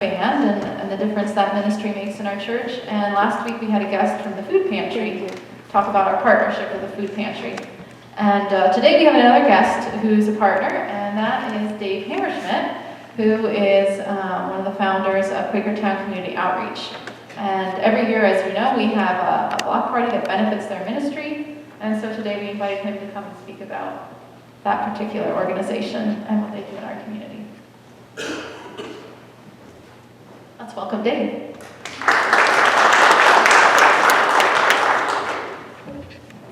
band and the difference that ministry makes in our church. And last week we had a guest from the food pantry talk about our partnership with the food pantry. And today we have another guest who's a partner, and that is Dave Hammerschmidt, who is one of the founders of Quakertown Community Outreach. And every year, as you know, we have a block party that benefits their ministry. And so today we invited him to come and speak about that particular organization and what they do in our community. Let's welcome Dave.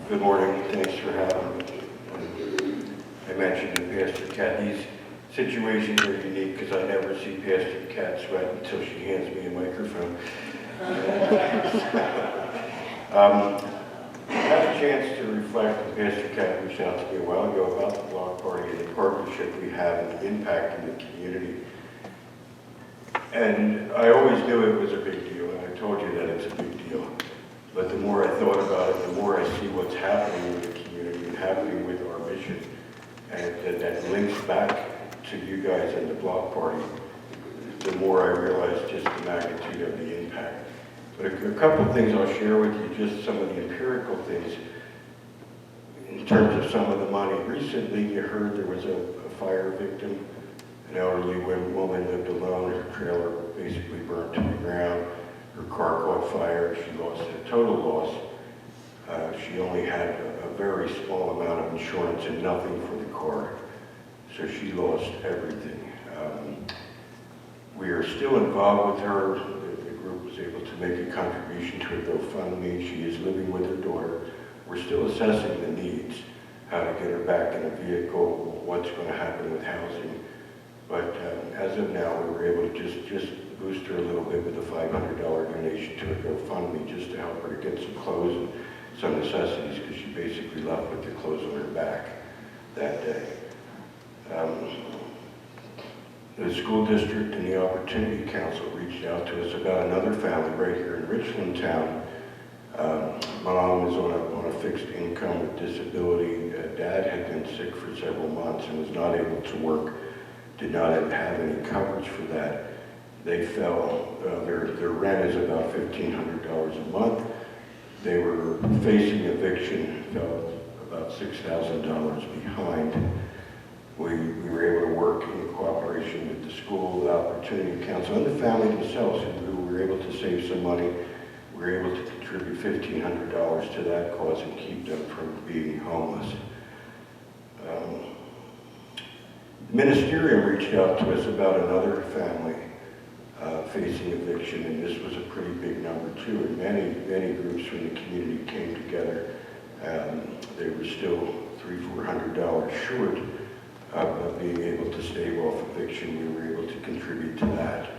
Good morning. Thanks for having me. I mentioned to Pastor Kat, these situations are unique because I never see Pastor Kat sweat until she hands me a microphone. I had a chance to reflect, and Pastor Kat reached out to me a while ago about the block party and the partnership we have and the impact in the community. And I always knew it was a big deal, and I told you that it's a big deal. But the more I thought about it, the more I see what's happening in the community and happening with our mission. And that links back to you guys and the block party, the more I realize just the magnitude of the impact. But a couple of things I'll share with you, just some of the empirical things in terms of some of the money. Recently, you heard there was a fire victim. An elderly woman lived alone. Her trailer basically burnt to the ground. Her car caught fire. She lost a total loss. She only had a very small amount of insurance and nothing for the car. So she lost everything. We are still involved with her. The group was able to make a contribution to her GoFundMe. She is living with her daughter. We're still assessing the needs, how to get her back in a vehicle, what's going to happen with housing. But as of now, we were able to just boost her a little bit with a $500 donation to her GoFundMe just to help her to get some clothes and some necessities, because she basically left with the clothes on her back that day. The school district and the Opportunity Council reached out to us about another family right here in Richland Town. Mom was on a fixed income with disability. Dad had been sick for several months and was not able to work. Did not have any coverage for that. They fell, their rent is about $1,500 a month. They were facing eviction, fell about $6,000 behind. We were able to work in cooperation with the school, the Opportunity Council, and the family themselves, who were able to save some money. We were able to contribute $1,500 to that cause and keep them from being homeless. The ministerium reached out to us about another family facing eviction, and this was a pretty big number too, and many groups from the community came together. They were still $300-400 short of being able to stave off eviction. We were able to contribute to that.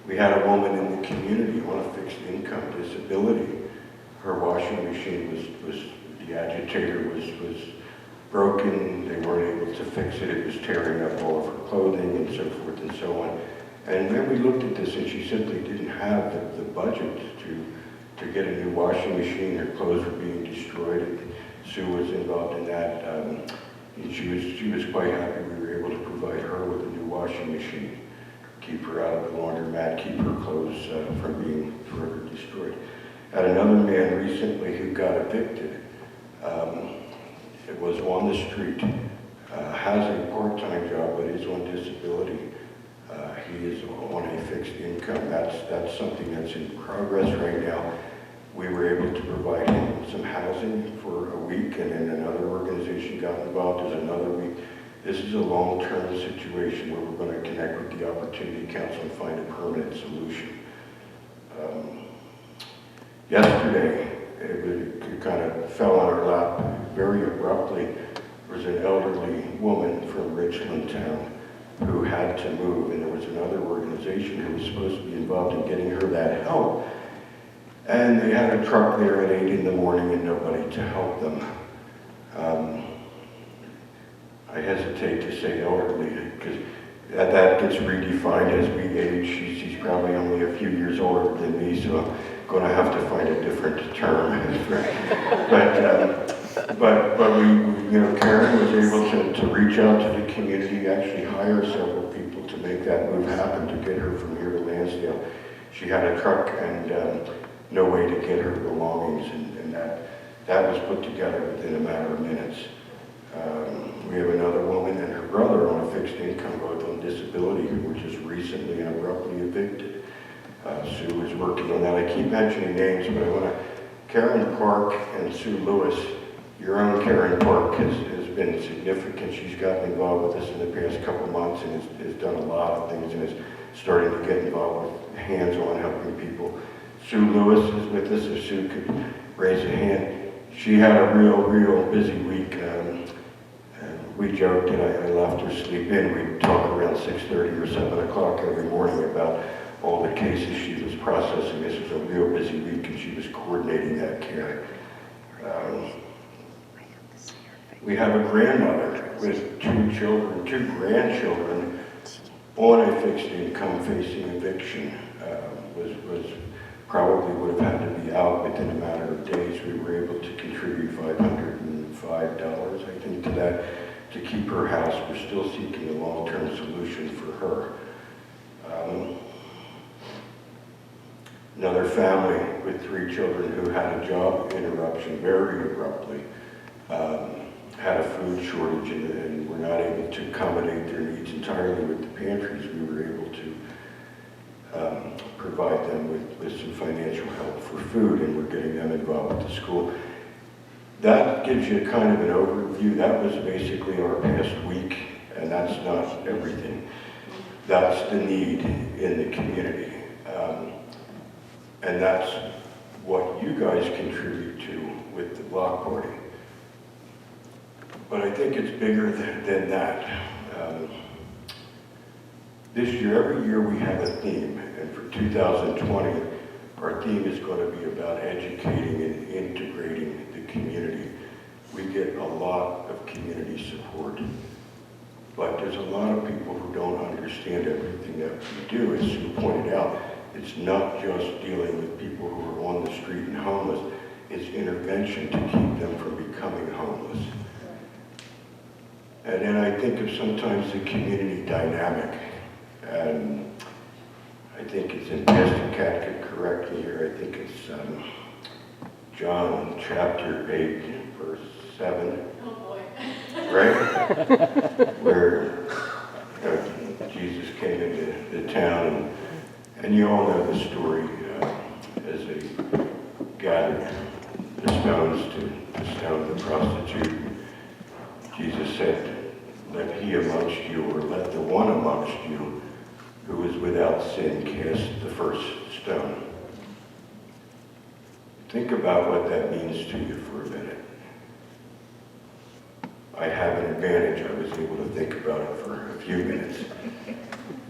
We had a woman in the community on a fixed income disability. Her washing machine was the agitator was broken. They weren't able to fix it. It was tearing up all of her clothing and so forth and so on. And then we looked at this, and she simply didn't have the budget to get a new washing machine. Her clothes were being destroyed. And Sue was involved in that. And she was quite happy we were able to provide her with a new washing machine, keep her out of the laundromat, keep her clothes from being further destroyed. Had another man recently who got evicted. It was on the street, has a part-time job, but is on disability. He is on a fixed income. That's something that's in progress right now. We were able to provide him some housing for a week, and then another organization got involved. There's another week. This is a long-term situation where we're going to connect with the Opportunity Council and find a permanent solution. Yesterday, it kind of fell on our lap very abruptly. There was an elderly woman from Richland Town who had to move, and there was another organization who was supposed to be involved in getting her that help. And they had a truck there at 8 in the morning and nobody to help them. I hesitate to say elderly because that gets redefined as we age. She's probably only a few years older than me, so I'm going to have to find a different term. But we, Karen was able to reach out to the community, actually hire several people to make that move happen to get her from here to Lansdale. She had a truck and no way to get her belongings, and that was put together within a matter of minutes. We have another woman and her brother on a fixed income, both on disability, who were just recently and abruptly evicted. Sue is working on that. I keep mentioning names, but I want to, Karen Park and Sue Lewis, your own Karen Park has been significant. She's gotten involved with us in the past couple of months and has done a lot of things and is starting to get involved with hands-on helping people. Sue Lewis is with us, if Sue could raise a hand. She had a real busy week. We joked and I left her sleep in. We'd talk around 6:30 or 7 o'clock every morning about all the cases she was processing. This was a real busy week and she was coordinating that care. We have a grandmother with two grandchildren on a fixed income facing eviction. Was probably would have had to be out within a matter of days. We were able to contribute $505, I think, to that to keep her house. We're still seeking a long-term solution for her. Another family with 3 children who had a job interruption very abruptly, had a food shortage and were not able to accommodate their needs entirely with the pantries. We were able to provide them with some financial help for food, and we're getting them involved with the school. That gives you kind of an overview. That was basically our past week, and that's not everything. That's the need in the community. And that's what you guys contribute to with the block party. But I think it's bigger than that. This year, every year we have a theme, and for 2020, our theme is going to be about educating and integrating the community. We get a lot of community support, but there's a lot of people who don't understand everything that we do. As Sue pointed out, it's not just dealing with people who are on the street and homeless, it's intervention to keep them from becoming homeless. And then I think of sometimes the community dynamic, and I think it's in Pastor Cat could correct me here, I think it's John chapter 8, verse 7. Oh boy. Right? Where Jesus came into the town, and you all know the story as they gathered the stones to stone the prostitute. Jesus said, "Let he amongst you, or let the one amongst you who is without sin cast the first stone." Think about what that means to you for a minute. I have an advantage. I was able to think about it for a few minutes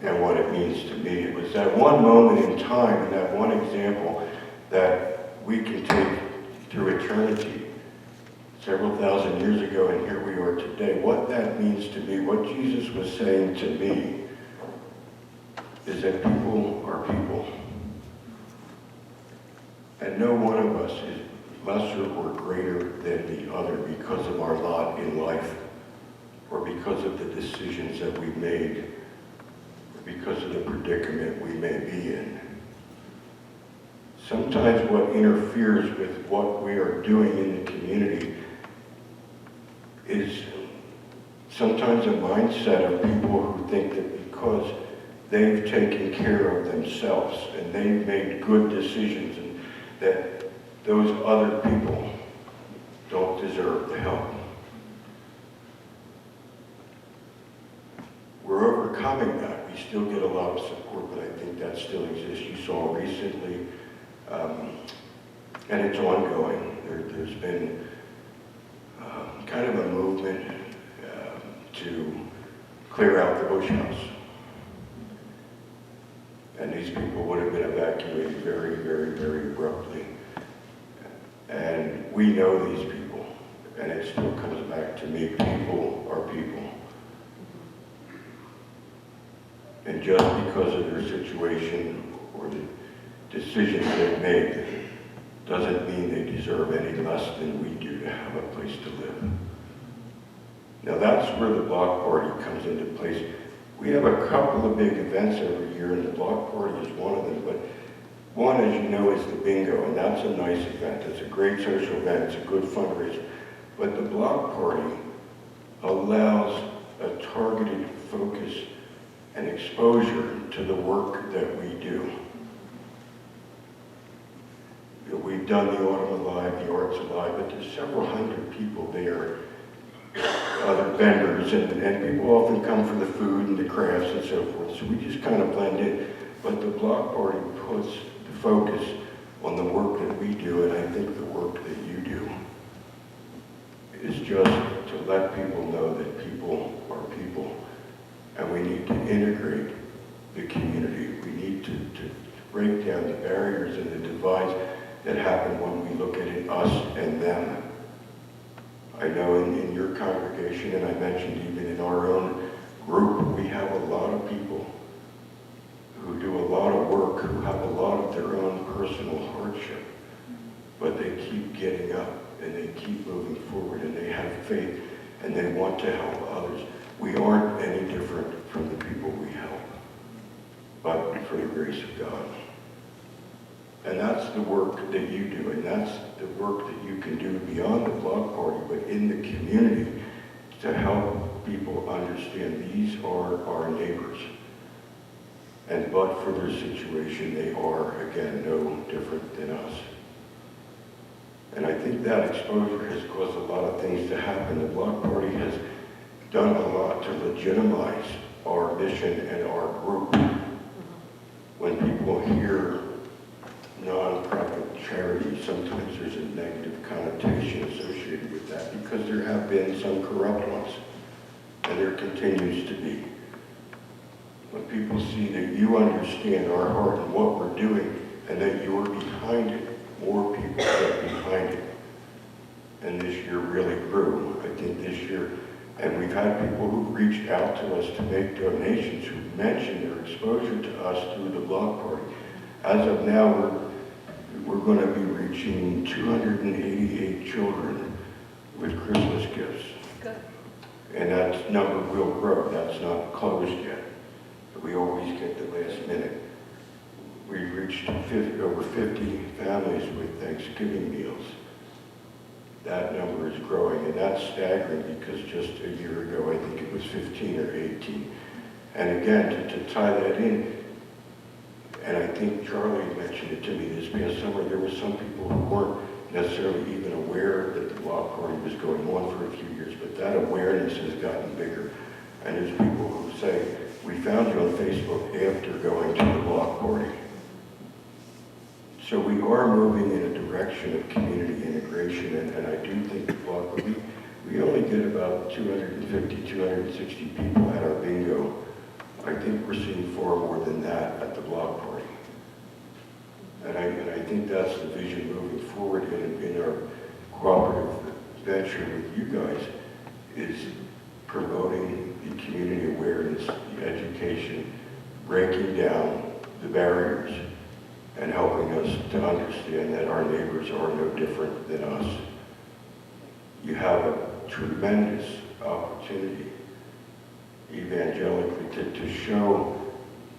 and what it means to me. It was that one moment in time and that one example that we can take through eternity several thousand years ago, and here we are today. What that means to me, what Jesus was saying to me, is that people are people. And no one of us is lesser or greater than the other because of our lot in life, or because of the decisions that we've made, or because of the predicament we may be in. Sometimes what interferes with what we are doing in the community is sometimes a mindset of people who think that because they've taken care of themselves and they've made good decisions, and that those other people don't deserve the help. We're overcoming that. We still get a lot of support, but I think that still exists. You saw recently, and it's ongoing. There's been kind of a movement to clear out the Bush House. And these people would have been evacuated very abruptly. And we know these people, and it still comes back to me. People are people. And just because of their situation or the decisions they've made doesn't mean they deserve any less than we do to have a place to live. Now that's where the block party comes into place. We have a couple of big events every year, and the block party is one of them, but one, as you know, is the bingo, and that's a nice event. It's a great social event. It's a good fundraiser. But the block party allows a targeted focus and exposure to the work that we do. You know, we've done the Autumn Alive, the Arts Alive, but there's several hundred people there, other vendors, and people often come for the food and the crafts and so forth, so we just kind of blend in. But the block party puts the focus on the work that we do, and I think the work that you do is just to let people know that people are people, and we need to integrate the community. We need to break down the barriers and the divides that happen when we look at it, us and them. I know in your congregation, and I mentioned even in our own group, we have a lot of people who do a lot of work, who have a lot of their own personal hardship, but they keep getting up and they keep moving forward and they have faith and they want to help others. We aren't any different from the people we help, but for the grace of God. And that's the work that you do, and that's the work that you can do beyond the block party, but in the community to help people understand these are our neighbors. And but for their situation, they are, again, no different than us. And I think that exposure has caused a lot of things to happen. The block party has done a lot to legitimize our mission and our group. When people hear nonprofit charity, sometimes there's a negative connotation associated with that because there have been some corrupt ones, and there continues to be. When people see that you understand our heart and what we're doing, and that you're behind it, more people get behind it. And this year really grew. I think this year, and we've had people who've reached out to us to make donations who mentioned their exposure to us through the block party. As of now, we're going to be reaching 288 children with Christmas gifts. Good. And that number will grow. That's not closed yet. We always get the last minute. We reached over 50 families with Thanksgiving meals. That number is growing, and that's staggering because just a year ago, I think it was 15 or 18. And again, to tie that in, and I think Charlie mentioned it to me this past summer, there were some people who weren't necessarily even aware that the block party was going on for a few years, but that awareness has gotten bigger. And there's people who say, we found you on Facebook after going to the block party. So we are moving in a direction of community integration, and I do think the block party, we only get about 250, 260 people at our bingo. I think we're seeing far more than that at the block party. And I think that's the vision moving forward in our cooperative venture with you guys, is promoting the community awareness, the education, breaking down the barriers, and helping us to understand that our neighbors are no different than us. You have a tremendous opportunity evangelically to show,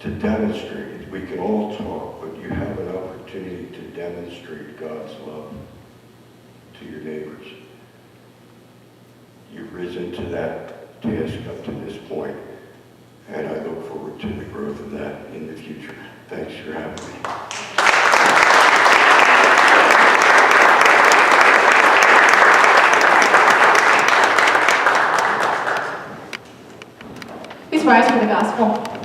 to demonstrate. We can all talk, but you have an opportunity to demonstrate God's love to your neighbors. You've risen to that task up to this point, and I look forward to the growth of that in the future. Thanks for having me. Please rise for the gospel.